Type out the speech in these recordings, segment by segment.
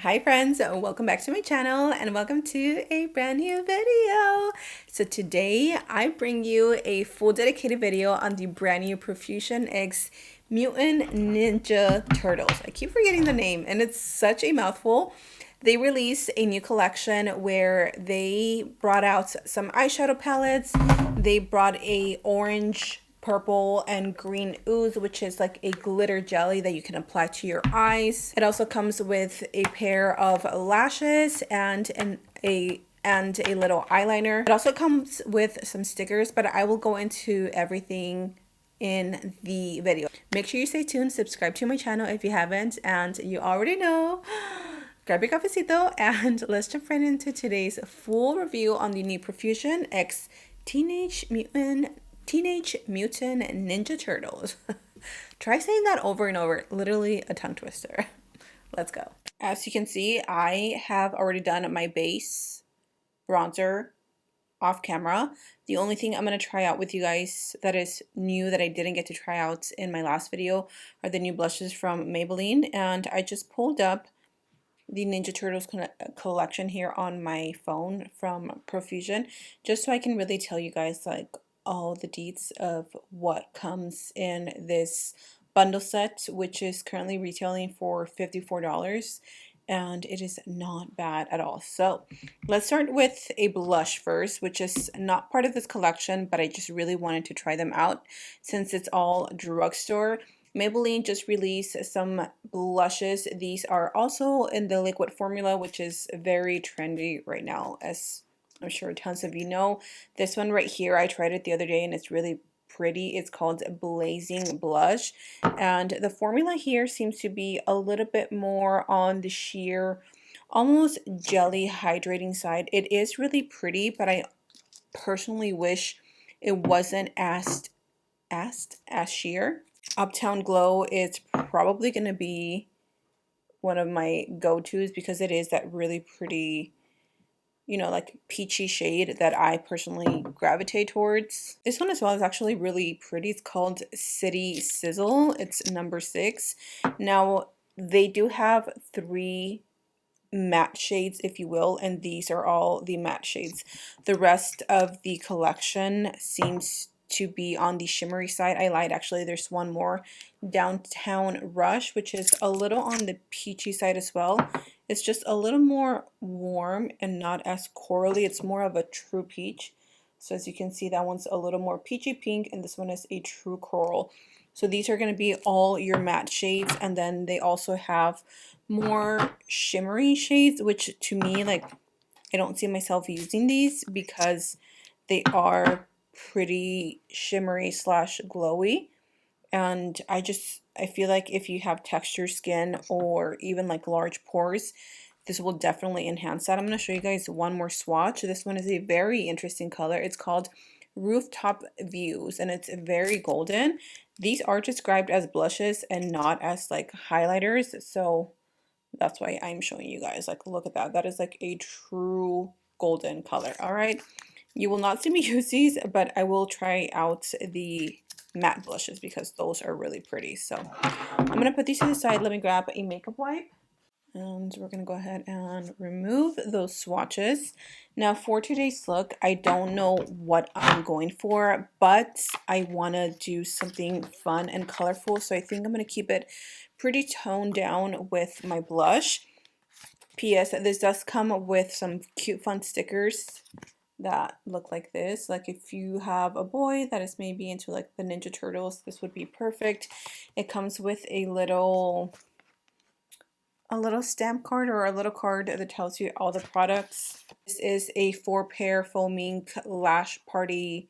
Hi friends, welcome back to my channel and welcome to a brand new video. So today I bring you a full dedicated video on the brand new Profusion X Mutant Ninja Turtles. I keep forgetting the name and it's such a mouthful. They released a new collection where they brought out some eyeshadow palettes. They brought a orange, purple, and green ooze, which is like a glitter jelly that you can apply to your eyes. It also comes with a pair of lashes and a little eyeliner. It also comes with some stickers, but I will go into everything in the video. Make sure you stay tuned, subscribe to my channel if you haven't, and you already know. Grab your cafecito and let's jump right into today's full review on the new Profusion X Teenage Mutant Ninja Turtles. Try saying that over and over. Literally a tongue twister. Let's go. As you can see, I have already done my base bronzer off camera. The only thing I'm going to try out with you guys that is new that I didn't get to try out in my last video are the new blushes from Maybelline. And I just pulled up the Ninja Turtles collection here on my phone from Profusion, just so I can really tell you guys like all the deets of what comes in this bundle set, which is currently retailing for $54, and it is not bad at all. So let's start with a blush first, which is not part of this collection, but I just really wanted to try them out since it's all drugstore. Maybelline just released some blushes. These are also in the liquid formula, which is very trendy right now, as I'm sure tons of you know. This one right here, I tried it the other day and it's really pretty. It's called Blazing Blush. And the formula here seems to be a little bit more on the sheer, almost jelly hydrating side. It is really pretty, but I personally wish it wasn't as sheer. Uptown Glow is probably going to be one of my go-tos because it is that really pretty, you know, like peachy shade that I personally gravitate towards. This one as well is actually really pretty. It's called City Sizzle. It's number 6. Now, they do have 3 matte shades, if you will, and these are all the matte shades. The rest of the collection seems to be on the shimmery side. I lied, actually, there's one more, Downtown Rush, which is a little on the peachy side as well. It's just a little more warm and not as corally. It's more of a true peach. So as you can see, that one's a little more peachy pink and this one is a true coral. So these are going to be all your matte shades, and then they also have more shimmery shades, which to me, like, I don't see myself using these because they are pretty shimmery slash glowy. And I feel like if you have texture skin or even like large pores, this will definitely enhance that. I'm going to show you guys one more swatch. This one is a very interesting color. It's called Rooftop Views and it's very golden. These are described as blushes and not as like highlighters, so that's why I'm showing you guys. Like, look at that. That is like a true golden color. All right. You will not see me use these, but I will try out the matte blushes because those are really pretty. So I'm going to put these to the side. Let me grab a makeup wipe. And we're going to go ahead and remove those swatches. Now for today's look, I don't know what I'm going for, but I want to do something fun and colorful. So I think I'm going to keep it pretty toned down with my blush. P.S. This does come with some cute fun stickers that look like this. Like if you have a boy that is maybe into like the Ninja Turtles, this would be perfect. It comes with a little stamp card or a little card that tells you all the products. This is a 4-pair foaming lash party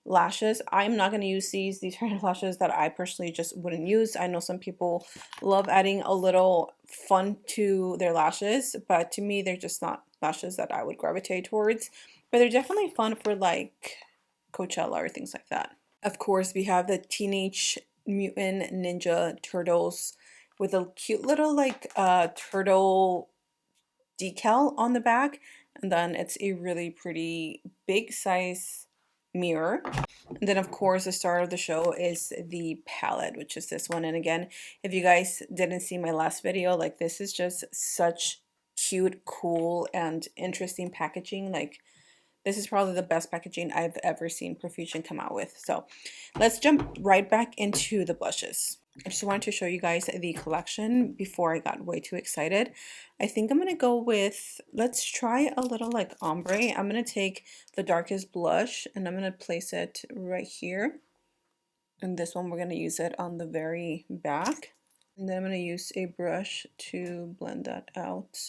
lashes. I'm not going to use these. These are lashes that I personally just wouldn't use. I know some people love adding a little fun to their lashes, but to me they're just not lashes that I would gravitate towards. But they're definitely fun for like Coachella or things like that. Of course, we have the Teenage Mutant Ninja Turtles with a cute little like turtle decal on the back, and then it's a really pretty big size mirror. And then of course the star of the show is the palette, which is this one. And again, if you guys didn't see my last video, like this is just such cute, cool, and interesting packaging. Like this is probably the best packaging I've ever seen Profusion come out with. So let's jump right back into the blushes. I just wanted to show you guys the collection before I got way too excited. I think I'm going to go with, let's try a little like ombre. I'm going to take the darkest blush and I'm going to place it right here. And this one, we're going to use it on the very back. And then I'm going to use a brush to blend that out.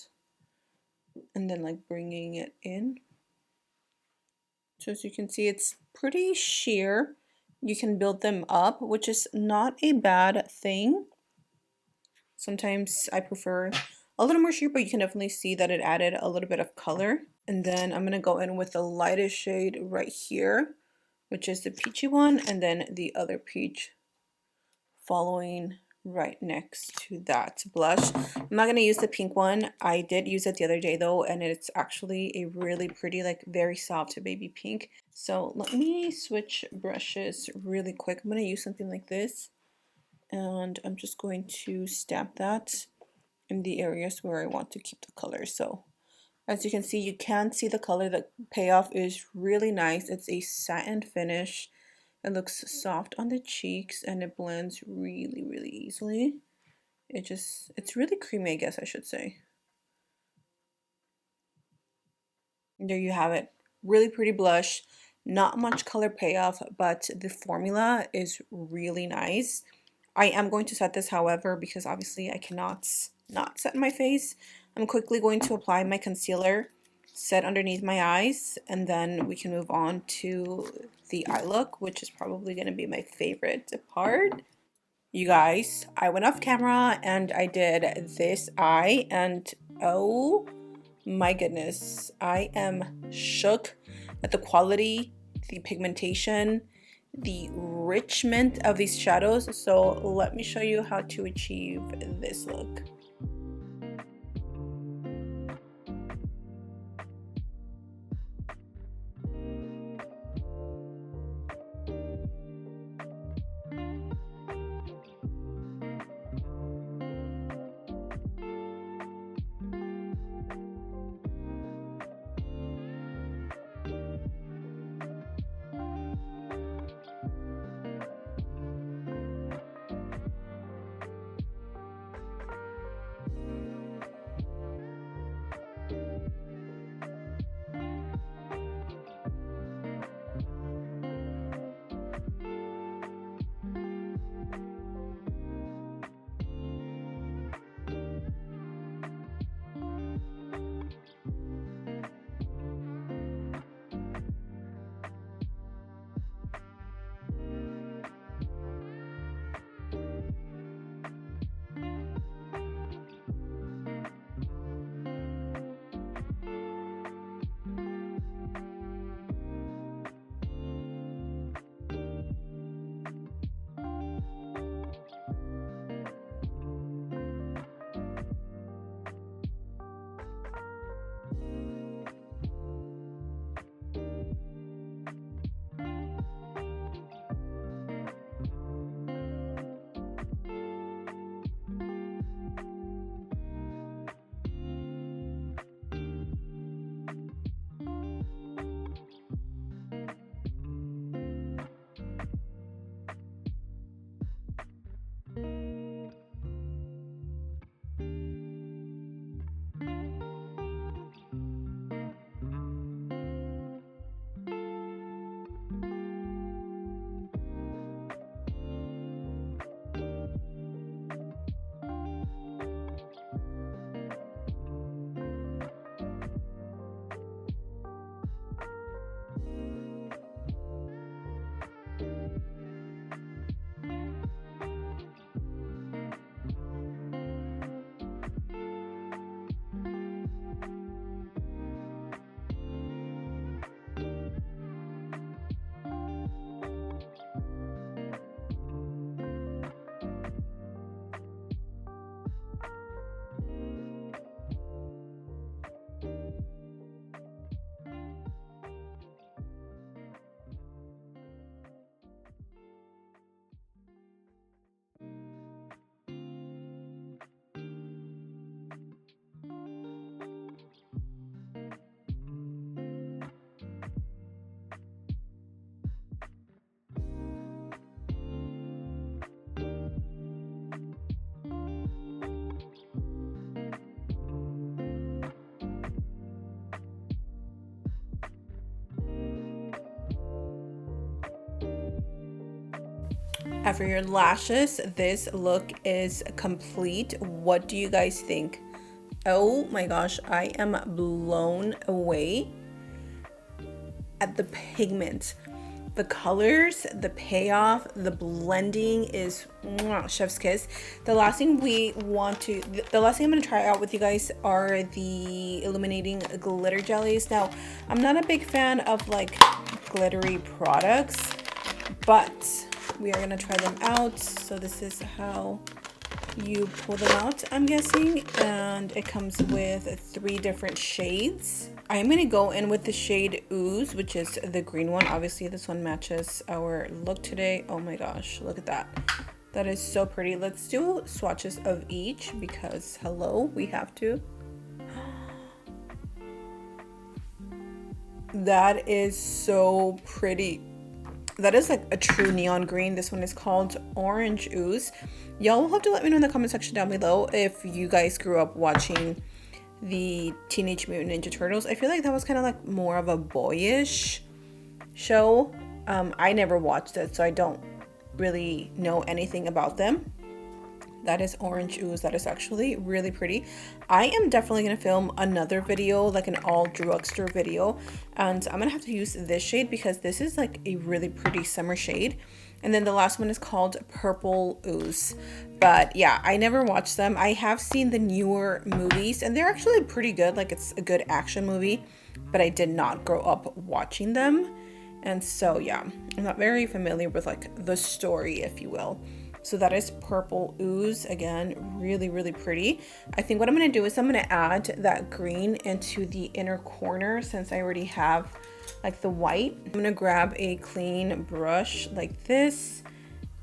And then like bringing it in. So as you can see, it's pretty sheer. You can build them up, which is not a bad thing. Sometimes I prefer a little more sheer, but you can definitely see that it added a little bit of color. And then I'm going to go in with the lightest shade right here, which is the peachy one, and then the other peach following right next to that blush. I'm not going to use the pink one. I did use it the other day though, and it's actually a really pretty, like very soft baby pink. So let me switch brushes really quick. I'm going to use something like this, and I'm just going to stamp that in the areas where I want to keep the color. So as you can see, you can see the color. The payoff is really nice. It's a satin finish. It looks soft on the cheeks and it blends really, really easily. It's really creamy, I guess I should say. And there you have it. Really pretty blush. Not much color payoff, but the formula is really nice. I am going to set this, however, because obviously I cannot not set my face. I'm quickly going to apply my concealer, set underneath my eyes, and then we can move on to the eye look, which is probably going to be my favorite part. You guys, I went off camera and I did this eye, and oh my goodness, I am shook at the quality, the pigmentation, the richment of these shadows. So let me show you how to achieve this look. And for your lashes, this look is complete. What do you guys think? Oh my gosh, I am blown away at the pigment. The colors, the payoff, the blending is chef's kiss. The last thing I'm gonna try out with you guys are the illuminating glitter jellies. Now, I'm not a big fan of like glittery products, but we are gonna try them out. So this is how you pull them out, I'm guessing, and it comes with 3 different shades. I'm gonna go in with the shade Ooze, which is the green one. Obviously this one matches our look today. Oh my gosh, look at that. That is so pretty. Let's do swatches of each because hello, we have to. That is so pretty. That is like a true neon green. This one is called Orange Ooze. Y'all will have to let me know in the comment section down below if you guys grew up watching the Teenage Mutant Ninja Turtles. I feel like that was kind of like more of a boyish show. I never watched it, so I don't really know anything about them. That is Orange Ooze. That is actually really pretty. I am definitely going to film another video, like an all drugstore video. And I'm going to have to use this shade because this is like a really pretty summer shade. And then the last one is called Purple Ooze. But yeah, I never watched them. I have seen the newer movies and they're actually pretty good. Like it's a good action movie, but I did not grow up watching them. And so yeah, I'm not very familiar with like the story, if you will. So that is Purple Ooze. Again, really, really pretty. I think what I'm going to do is I'm going to add that green into the inner corner since I already have like the white. I'm going to grab a clean brush like this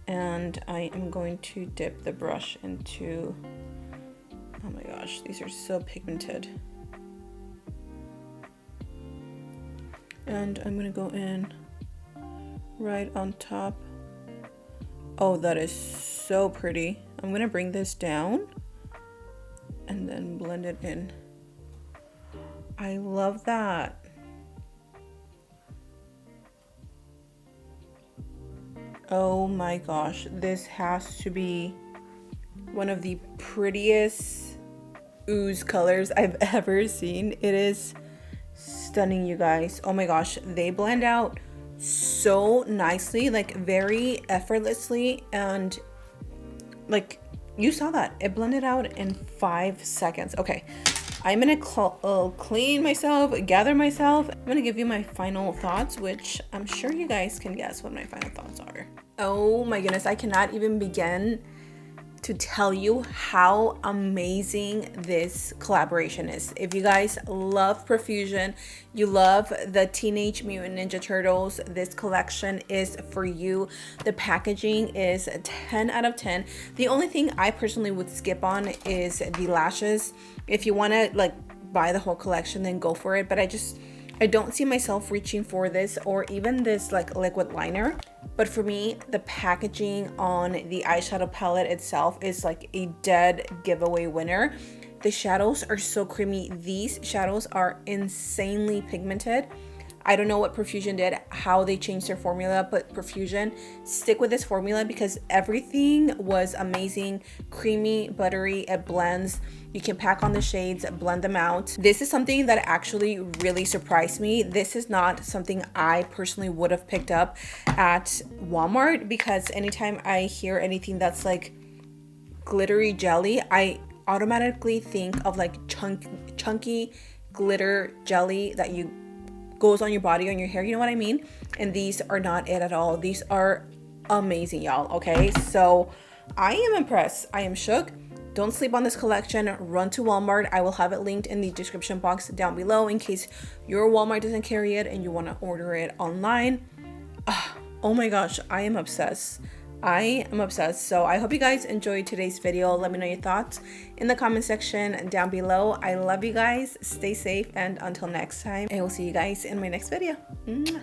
and I am going to dip the brush into, oh my gosh, these are so pigmented. And I'm going to go in right on top. Oh, that is so pretty. I'm gonna bring this down and then blend it in. I love that. Oh my gosh, this has to be one of the prettiest ooze colors I've ever seen. It is stunning, you guys. Oh my gosh, they blend out so nicely, like very effortlessly, and like you saw that it blended out in 5 seconds. Okay, I'm gonna clean myself, gather myself. I'm gonna give you my final thoughts, which I'm sure you guys can guess what my final thoughts are. Oh my goodness, I cannot even begin to tell you how amazing this collaboration is. If you guys love Profusion, you love the Teenage Mutant Ninja Turtles, this collection is for you. The packaging is 10 out of 10. The only thing I personally would skip on is the lashes. If you want to like buy the whole collection, then go for it. But I don't see myself reaching for this or even this like liquid liner. But for me, the packaging on the eyeshadow palette itself is like a dead giveaway winner. The shadows are so creamy. These shadows are insanely pigmented. I don't know what Profusion did, how they changed their formula, but Profusion, stick with this formula because everything was amazing, creamy, buttery, it blends. You can pack on the shades, blend them out. This is something that actually really surprised me. This is not something I personally would have picked up at Walmart because anytime I hear anything that's like glittery jelly, I automatically think of like chunky glitter jelly that goes on your body, on your hair, you know what I mean? And these are not it at all. These are amazing, y'all. Okay, so I am impressed. I am shook. Don't sleep on this collection. Run to Walmart. I will have it linked in the description box down below in case your Walmart doesn't carry it and you want to order it online. Oh my gosh, I am obsessed. I am obsessed. So I hope you guys enjoyed today's video. Let me know your thoughts in the comment section down below. I love you guys. Stay safe, and until next time, I will see you guys in my next video. Mwah.